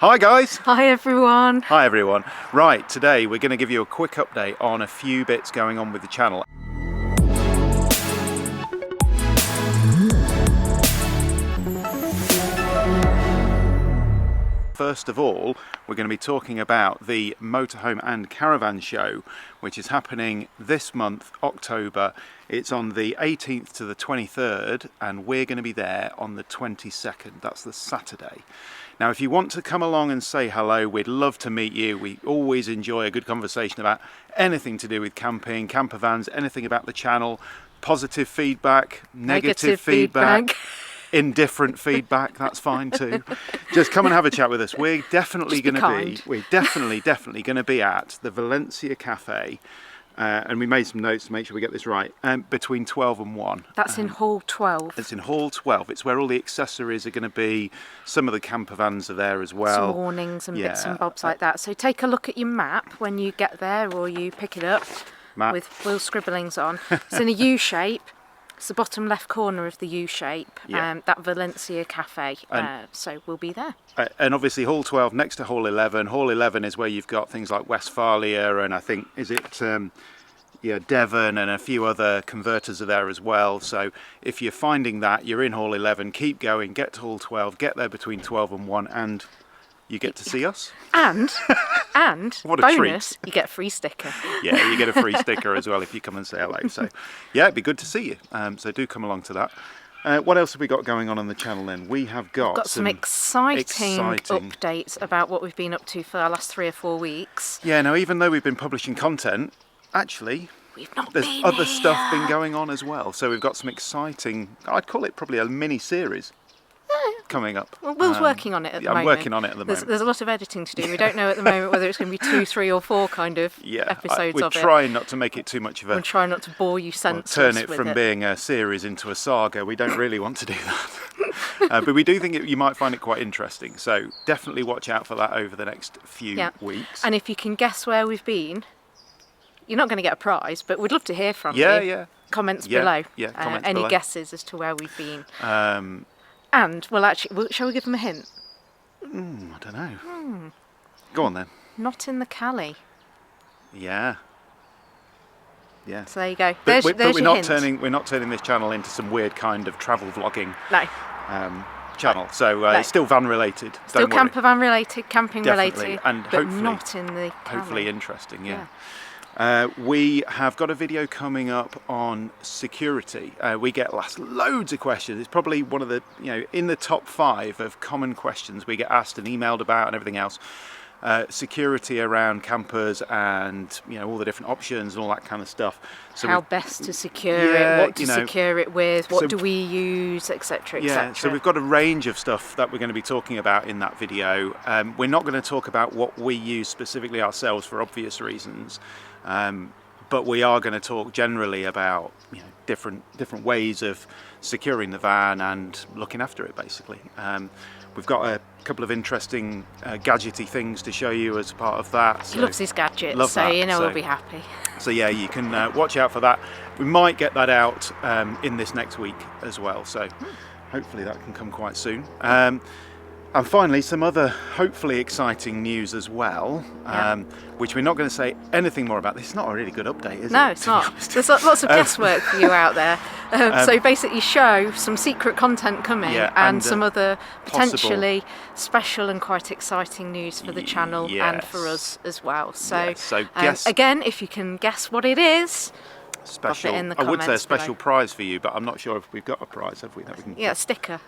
Hi guys! Hi everyone! Hi everyone. Right, today we're going to give you a quick update on a few bits going on with the channel. First of all, we're going to be talking about the Motorhome and Caravan Show, which is happening this month, October. It's on the 18th to the 23rd, and we're going to be there on the 22nd. That's the Saturday. Now, if you want to come along and say hello, we'd love to meet you. We always enjoy a good conversation about anything to do with camping, campervans, anything about the channel, positive feedback, negative feedback. Indifferent feedback, that's fine too. Just come and have a chat with us. We're definitely going to be at the Valencia Cafe, and we made some notes to make sure we get this right, between 12 and 1. That's in Hall 12. It's in Hall 12. It's where all the accessories are going to be. Some of the campervans are there as well. Some awnings and bits and bobs like that. So take a look at your map when you get there, or you pick it up with little scribblings on. It's in a U shape. It's the bottom left corner of the U shape, that Valencia Cafe, so we'll be there. And obviously Hall 12 next to Hall 11. Hall 11 is where you've got things like Westphalia and I think, Devon and a few other converters are there as well. So if you're finding that, you're in Hall 11, keep going, get to Hall 12, get there between 12 and 1 and you get to see us. And what a bonus, treat. You get a free sticker. Yeah, you get a free sticker as well if you come and say hello. So yeah, it'd be good to see you. So do come along to that. What else have we got going on the channel then? We have got some exciting updates about what we've been up to for the last 3 or 4 weeks. Yeah, now even though we've been publishing content, actually there's other stuff been going on as well. So we've got some exciting, I'd call it probably a mini series coming up. Well, Will's working on it at the moment. I'm working on it at the moment. There's a lot of editing to do. We don't know at the moment whether it's going to be 2, 3 or 4 kind of episodes of it. We're trying not to make it too much of a... We're trying not to bore you senseless turn it from being a series into a saga. We don't really want to do that. But we do think you might find it quite interesting. So definitely watch out for that over the next few weeks. And if you can guess where we've been, you're not going to get a prize, but we'd love to hear from you. Yeah. Comments below. Yeah, comments any below. Guesses as to where we've been. And, shall we give them a hint? I don't know. Go on then. Not in the Cali. Yeah. So there you go. But we're not turning this channel into some weird kind of travel vlogging channel. So it's still van related. Still campervan related, camping related, and but not in the Cali. Hopefully interesting. Yeah. We have got a video coming up on security. We get loads of questions. It's probably one of the, in the top 5 of common questions we get asked and emailed about and everything else. Security around campers and, all the different options and all that kind of stuff. So how best to secure it, what to secure it with, what do we use, etc, etc. So we've got a range of stuff that we're going to be talking about in that video. We're not going to talk about what we use specifically ourselves for obvious reasons. But we are going to talk generally about different ways of securing the van and looking after it basically. We've got a couple of interesting gadgety things to show you as part of that. He loves his gadgets, we'll be happy. So yeah, you can watch out for that. We might get that out in this next week as well, so hopefully that can come quite soon. And finally, some other hopefully exciting news as well, which we're not going to say anything more about. This is not a really good update, is it? No, it's not. There's lots of guesswork for you out there. So basically show some secret content coming and some other potentially special and quite exciting news for the channel and for us as well. So, guess, again, if you can guess what it is, special. In the I would say a special below. prize for you, but I'm not sure if we've got a prize, have we? That we can a sticker.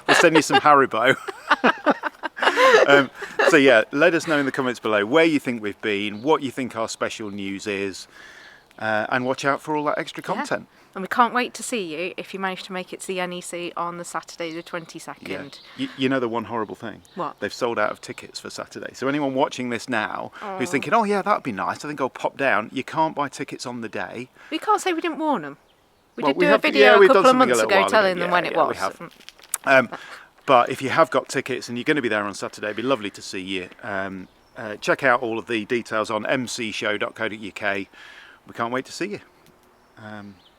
We'll send you some Haribo. So yeah, let us know in the comments below where you think we've been, what you think our special news is, and watch out for all that extra content. And we can't wait to see you if you manage to make it to the NEC on the Saturday the 22nd. Yeah. You know the one horrible thing? What? They've sold out of tickets for Saturday. So anyone watching this now who's thinking, oh yeah, that'd be nice, I think I'll pop down, you can't buy tickets on the day. We can't say we didn't warn them. We did do a video a couple of months ago telling them when it was. We have. But if you have got tickets and you're going to be there on Saturday, it'd be lovely to see you. Check out all of the details on mcshow.co.uk. We can't wait to see you.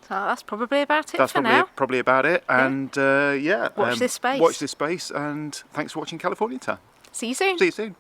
So that's probably about it for now. That's probably about it. And watch this space. Watch this space, and thanks for watching California Town. See you soon. See you soon.